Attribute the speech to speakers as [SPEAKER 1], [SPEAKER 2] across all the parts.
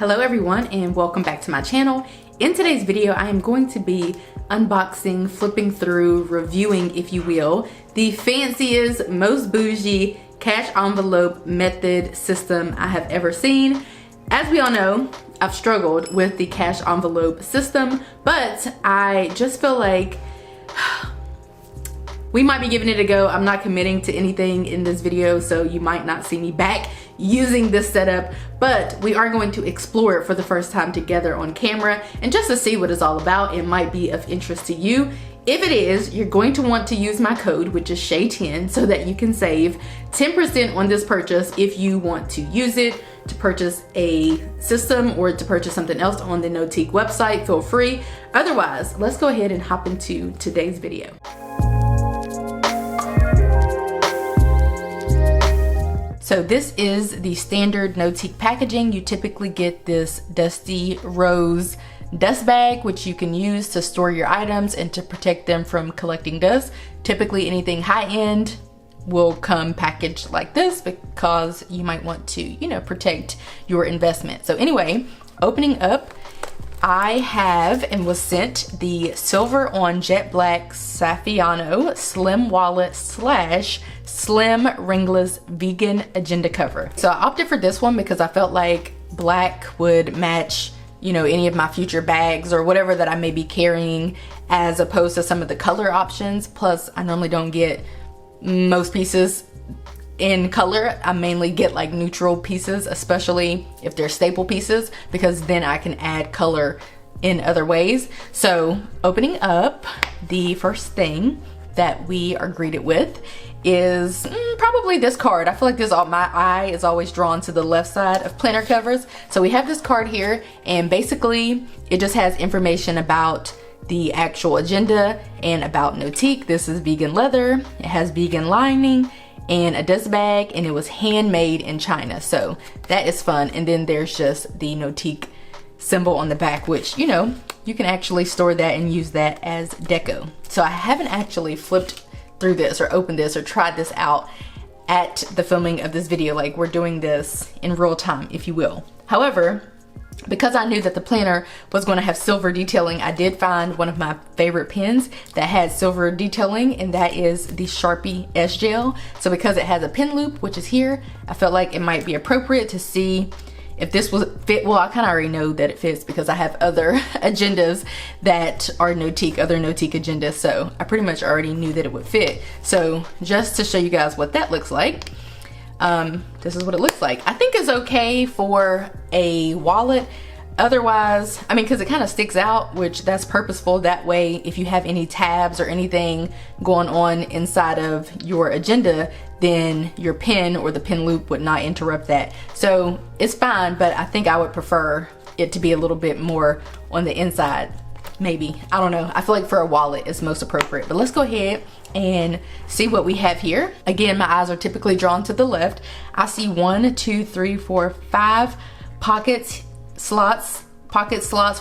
[SPEAKER 1] Hello everyone and welcome back to my channel. In today's video, I am going to be unboxing, flipping through, reviewing, if you will, the fanciest, most bougie cash envelope method system I have ever seen. As we all know, I've struggled with the cash envelope system, but I just feel like we might be giving it a go. I'm not committing to anything in this video, so you might not see me back using this setup, but we are going to explore it for the first time together on camera, and just to see what it's all about, it might be of interest to you. If it is, you're going to want to use my code, which is Shay10, so that you can save 10% on this purchase if you want to use it to purchase a system or to purchase something else on the Notiq website. Feel free. Otherwise, let's go ahead and hop into today's video. So this is the standard Notiq packaging. You typically get this dusty rose dust bag, which you can use to store your items and to protect them from collecting dust. Typically anything high-end will come packaged like this because you might want to, protect your investment. So anyway, opening up, I have and was sent the silver on jet black Saffiano slim wallet / slim ringless vegan agenda cover. So I opted for this one because I felt like black would match, any of my future bags or whatever that I may be carrying, as opposed to some of the color options. Plus, I normally don't get most pieces in color. I mainly get like neutral pieces, especially if they're staple pieces, because then I can add color in other ways. So opening up, the first thing that we are greeted with is probably this card. I feel like my eye is always drawn to the left side of planner covers. So we have this card here, and basically it just has information about the actual agenda and about Notiq. This is vegan leather, it has vegan lining and a dust bag, and it was handmade in China, so that is fun. And then there's just the Notiq symbol on the back, which you can actually store that and use that as deco. So I haven't actually flipped through this or opened this or tried this out at the filming of this video. Like, we're doing this in real time, if you will. However, because I knew that the planner was going to have silver detailing, I did find one of my favorite pens that had silver detailing, and that is the Sharpie S Gel. So because it has a pen loop, which is here, I felt like it might be appropriate to see if this was fit. Well, I kind of already know that it fits because I have other agendas that are Notiq, other Notiq agendas, so I pretty much already knew that it would fit. So just to show you guys what that looks like, this is what it looks like. I think it's okay for a wallet. Otherwise, because it kind of sticks out, which that's purposeful. That way, if you have any tabs or anything going on inside of your agenda, then your pen or the pen loop would not interrupt that. So it's fine, but I think I would prefer it to be a little bit more on the inside. Maybe, I don't know. I feel like for a wallet it's most appropriate, but let's go ahead and see what we have here. Again, my eyes are typically drawn to the left. I see 1, 2, 3, 4, 5 pocket slots,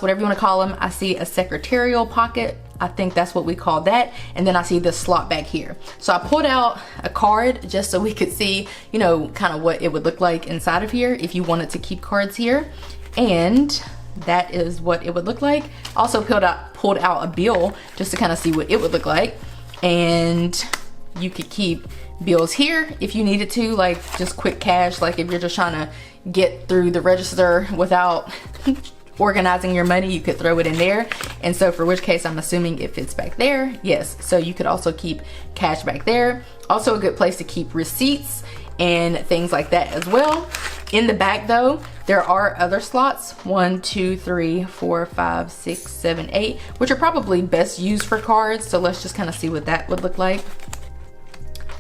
[SPEAKER 1] whatever you want to call them. I see a secretarial pocket. I think that's what we call that. And then I see this slot back here. So I pulled out a card just so we could see, kind of what it would look like inside of here if you wanted to keep cards here. And that is what it would look like. Also pulled out a bill just to kind of see what it would look like. And you could keep bills here if you needed to, like just quick cash, like if you're just trying to get through the register without organizing your money, you could throw it in there. And so for which case, I'm assuming it fits back there. Yes, so you could also keep cash back there. Also a good place to keep receipts and things like that as well. In the back though, there are other slots, 1, 2, 3, 4, 5, 6, 7, 8, which are probably best used for cards. So let's just kind of see what that would look like.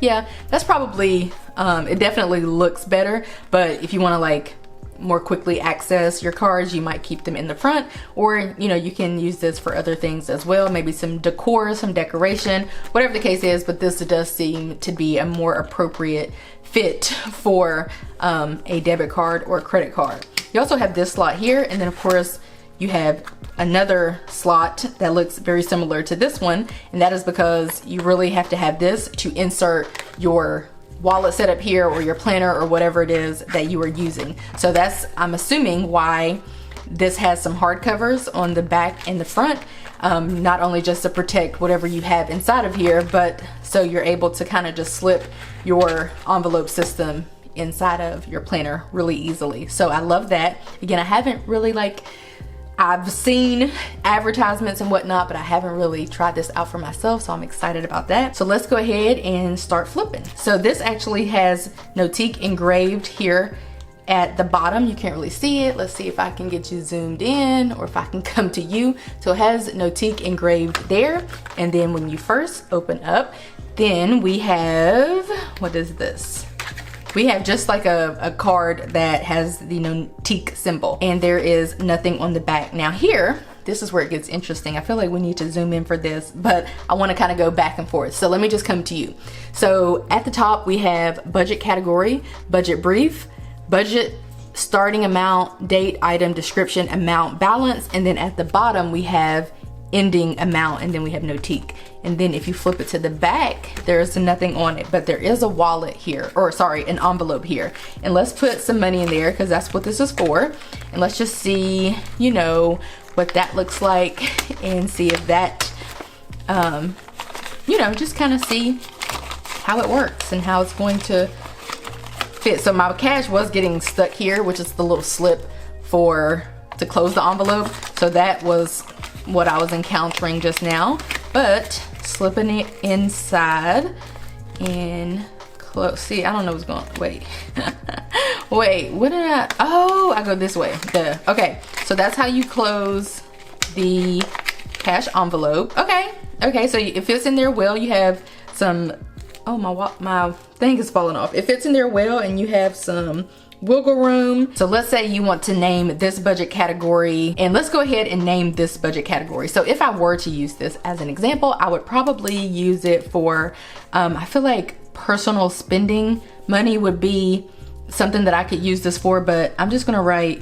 [SPEAKER 1] Yeah, that's probably, it definitely looks better, but if you want to like more quickly access your cards, you might keep them in the front, or you can use this for other things as well, maybe some decor, some decoration, whatever the case is. But this does seem to be a more appropriate fit for a debit card or a credit card. You also have this slot here, and then of course you have another slot that looks very similar to this one, and that is because you really have to have this to insert your wallet setup here or your planner or whatever it is that you are using. So that's, I'm assuming, why this has some hard covers on the back and the front. Not only just to protect whatever you have inside of here, but so you're able to kind of just slip your envelope system inside of your planner really easily. So I love that. Again, I haven't really I've seen advertisements and whatnot, but I haven't really tried this out for myself, so I'm excited about that. So let's go ahead and start flipping. So this actually has Notiq engraved here at the bottom. You can't really see it. Let's see if I can get you zoomed in or if I can come to you. So it has Notiq engraved there. And then when you first open up, then we have, what is this? We have just like a card that has the Notiq symbol, and there is nothing on the back. Now here, this is where it gets interesting. I feel like we need to zoom in for this, but I want to kind of go back and forth. So let me just come to you. So at the top, we have budget category, budget brief, budget starting amount, date, item, description, amount, balance, and then at the bottom, we have ending amount, and then we have Notiq. And then if you flip it to the back, there's nothing on it, but there is a wallet here, or sorry, an envelope here. And let's put some money in there because that's what this is for. And let's just see, you know, what that looks like and see if that, you know, just kind of see how it works and how it's going to fit. So my cash was getting stuck here, which is the little slip to close the envelope. So that was what I was encountering just now, but slipping it inside and close. See, I don't know what's going on. Wait. Wait, what did I go this way. Okay, so that's how you close the cash envelope. Okay, so it fits in there well. You have some, oh, my thing is falling off. It fits in there well, and you have some wiggle room. So let's say you want to name this budget category, and let's go ahead and name this budget category. So if I were to use this as an example, I would probably use it for, I feel like personal spending money would be something that I could use this for, but I'm just gonna write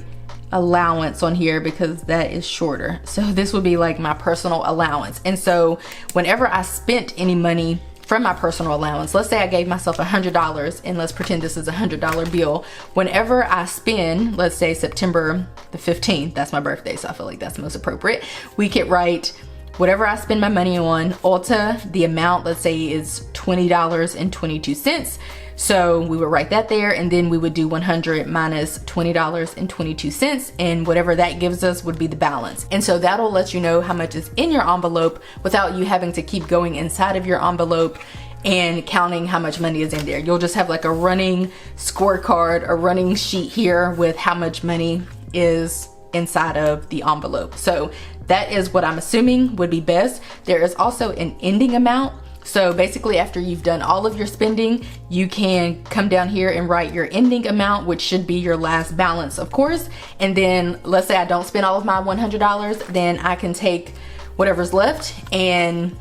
[SPEAKER 1] allowance on here because that is shorter. So this would be like my personal allowance. And so whenever I spent any money from my personal allowance, let's say I gave myself $100, and let's pretend this is a $100 bill. Whenever I spend, let's say September the 15th, that's my birthday, so I feel like that's most appropriate. We could write whatever I spend my money on, Ulta, the amount, let's say is $20.22. So we would write that there, and then we would do 100 minus $20.22, and whatever that gives us would be the balance. And so that'll let you know how much is in your envelope without you having to keep going inside of your envelope and counting how much money is in there. You'll just have like a running scorecard, a running sheet here with how much money is inside of the envelope. So that is what I'm assuming would be best. There is also an ending amount. So basically, after you've done all of your spending, you can come down here and write your ending amount, which should be your last balance, of course. And then let's say I don't spend all of my $100, then I can take whatever's left and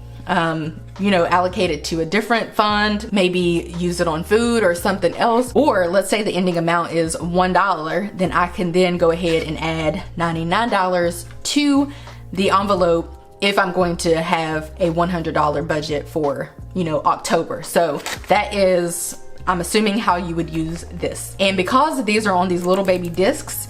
[SPEAKER 1] you know, allocate it to a different fund, maybe use it on food or something else. Or let's say the ending amount is $1, then I can then go ahead and add $99 to the envelope if I'm going to have a $100 budget for, you know, October. So that is, I'm assuming, how you would use this. And because these are on these little baby discs,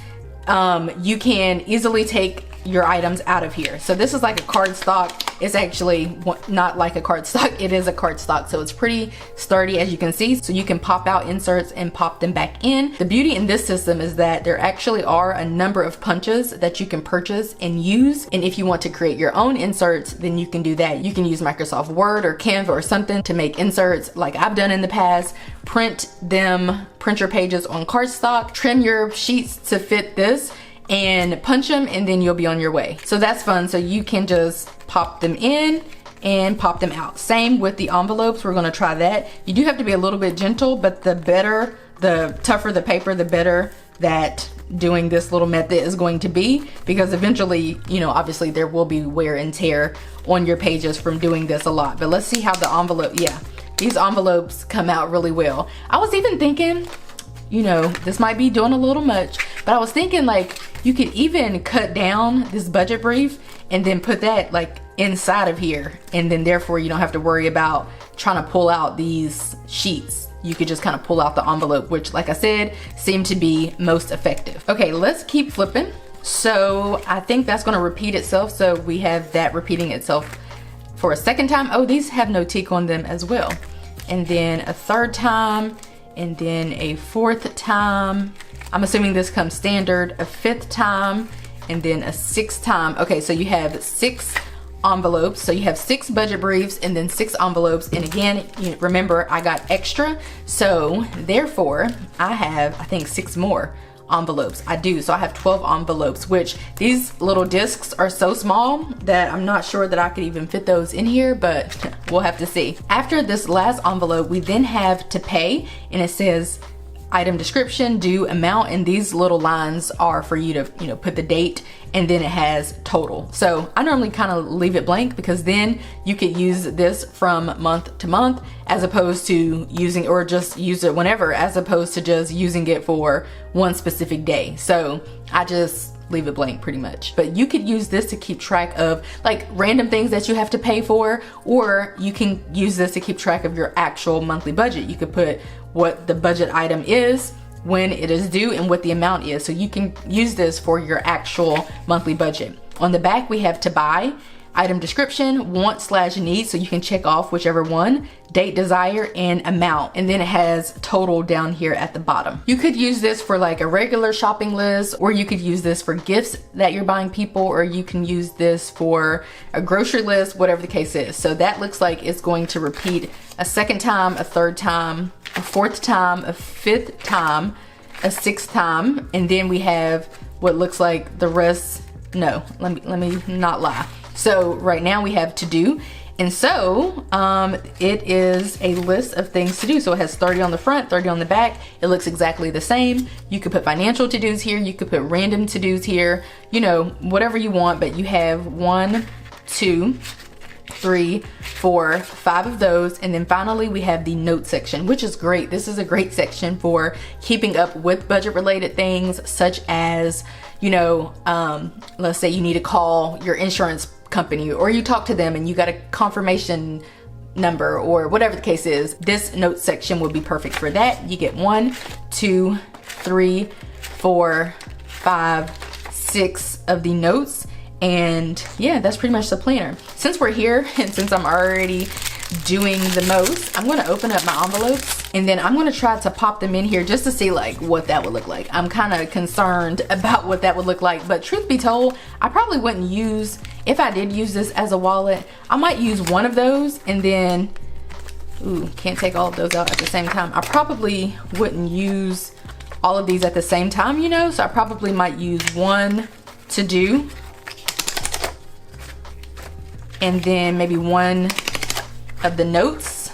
[SPEAKER 1] you can easily take your items out of here. So this is like a card stock. It's actually not like a card stock, it is a card stock. So it's pretty sturdy, as you can see. So you can pop out inserts and pop them back in. The beauty in this system is that there actually are a number of punches that you can purchase and use. And if you want to create your own inserts, then you can do that. You can use Microsoft Word or Canva or something to make inserts like I've done in the past. Print your pages on cardstock, trim your sheets to fit this, and punch them, and then you'll be on your way. So that's fun. So you can just pop them in and pop them out. Same with the envelopes. We're gonna try that. You do have to be a little bit gentle, but the tougher the paper, the better that doing this little method is going to be, because eventually, you know, obviously there will be wear and tear on your pages from doing this a lot. But let's see how the envelope, yeah, these envelopes come out really well. I was even thinking, you know, this might be doing a little much, but I was thinking like you could even cut down this budget brief and then put that like inside of here, and then therefore you don't have to worry about trying to pull out these sheets. you could just kind of pull out the envelope, which, like I said, seemed to be most effective. Okay, let's keep flipping. So I think that's going to repeat itself. So we have that repeating itself for a second time. Oh, these have Notiq on them as well. And then a third time, and then a fourth time. I'm assuming this comes standard, a fifth time, and then a sixth time. Okay, so you have 6 envelopes. So you have 6 budget briefs and then 6 envelopes. And again, remember, I got extra. So therefore, I have, I think, 6 more envelopes. I do. So I have 12 envelopes, which these little discs are so small that I'm not sure that I could even fit those in here, but we'll have to see. After this last envelope, we then have to pay, and it says item description, due, amount, and these little lines are for you to, put the date, and then it has total. So I normally kind of leave it blank because then you could use this from month to month as opposed to using, or just use it whenever, as opposed to just using it for one specific day. So I just leave it blank pretty much. But you could use this to keep track of like random things that you have to pay for, or you can use this to keep track of your actual monthly budget. You could put what the budget item is, when it is due, and what the amount is. So you can use this for your actual monthly budget. On the back, we have to buy, item description, want/need, so you can check off whichever one, date, desire, and amount. And then it has total down here at the bottom. You could use this for like a regular shopping list, or you could use this for gifts that you're buying people, or you can use this for a grocery list, whatever the case is. So that looks like it's going to repeat a second time, a third time, a fourth time, a fifth time, a sixth time, and then we have what looks like the rest. No, let me not lie. So right now we have to do, and so it is a list of things to do. So it has 30 on the front, 30 on the back. It looks exactly the same. You could put financial to-dos here, you could put random to-dos here, whatever you want, but you have 1, 2, 3, 4, 5 of those. And then finally we have the note section, which is great. This is a great section for keeping up with budget related things, such as, let's say you need to call your insurance company, or you talk to them and you got a confirmation number, or whatever the case is. This note section would be perfect for that. You get 1, 2, 3, 4, 5, 6 of the notes. And yeah, that's pretty much the planner. Since we're here and since I'm already doing the most, I'm going to open up my envelopes, and then I'm going to try to pop them in here just to see like what that would look like. I'm kind of concerned about what that would look like, but truth be told, I probably wouldn't use, if I did use this as a wallet, I might use one of those, and then, ooh, can't take all of those out at the same time. I probably wouldn't use all of these at the same time, so I probably might use one to do, and then maybe one of the notes.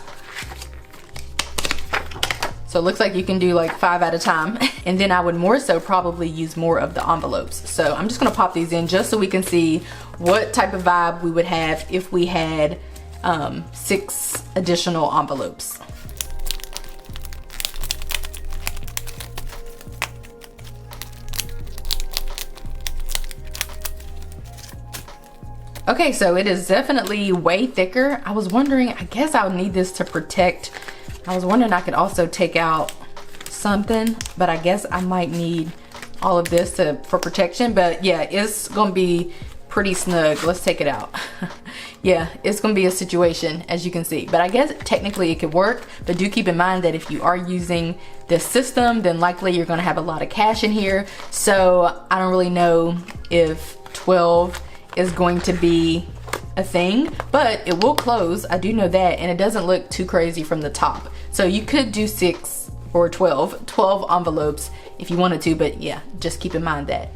[SPEAKER 1] So it looks like you can do like 5 at a time. And then I would more so probably use more of the envelopes. So I'm just gonna pop these in just so we can see what type of vibe we would have if we had 6 additional envelopes. Okay, so it is definitely way thicker. I was wondering, I guess I would need this to protect. I was wondering I could also take out something, but I guess I might need all of this for protection. But yeah, it's gonna be pretty snug. Let's take it out. Yeah, it's gonna be a situation, as you can see. But I guess technically it could work, but do keep in mind that if you are using this system, then likely you're gonna have a lot of cash in here. So I don't really know if 12 is going to be a thing, but it will close. I do know that, and it doesn't look too crazy from the top. So you could do 6 or 12 envelopes if you wanted to, but yeah, just keep in mind that,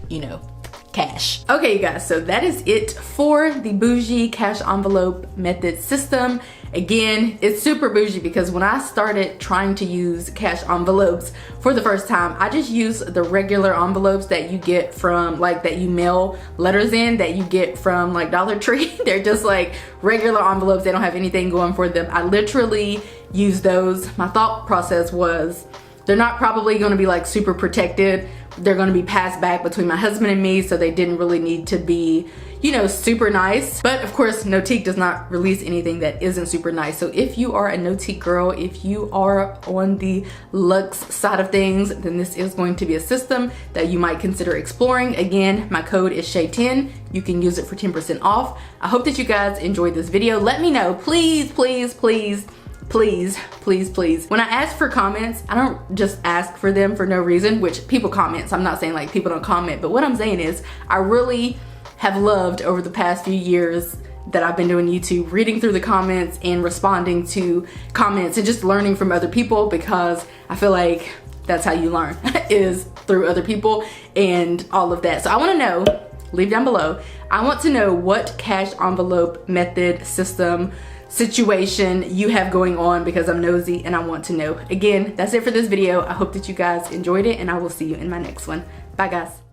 [SPEAKER 1] cash. Okay, you guys, so that is it for the bougie cash envelope method system. Again, it's super bougie because when I started trying to use cash envelopes for the first time, I just used the regular envelopes that you get from, like, that you mail letters in, that you get from like Dollar Tree. They're just like regular envelopes. They don't have anything going for them. I literally used those. My thought process was, They're not probably gonna be like super protected. They're gonna be passed back between my husband and me, so they didn't really need to be, you know, super nice. But of course, Notiq does not release anything that isn't super nice. So if you are a Notiq girl, if you are on the luxe side of things, then this is going to be a system that you might consider exploring. Again, my code is Shay10. You can use it for 10% off. I hope that you guys enjoyed this video. Let me know, please, please, please, please, please, please. When I ask for comments, I don't just ask for them for no reason, which people comment, so I'm not saying like people don't comment, but what I'm saying is I really have loved over the past few years that I've been doing YouTube, reading through the comments and responding to comments and just learning from other people, because I feel like that's how you learn is through other people and all of that. So I want to know, leave down below, I want to know what cash envelope method, system, situation you have going on, because I'm nosy and I want to know. Again, that's it for this video. I hope that you guys enjoyed it, and I will see you in my next one. Bye guys.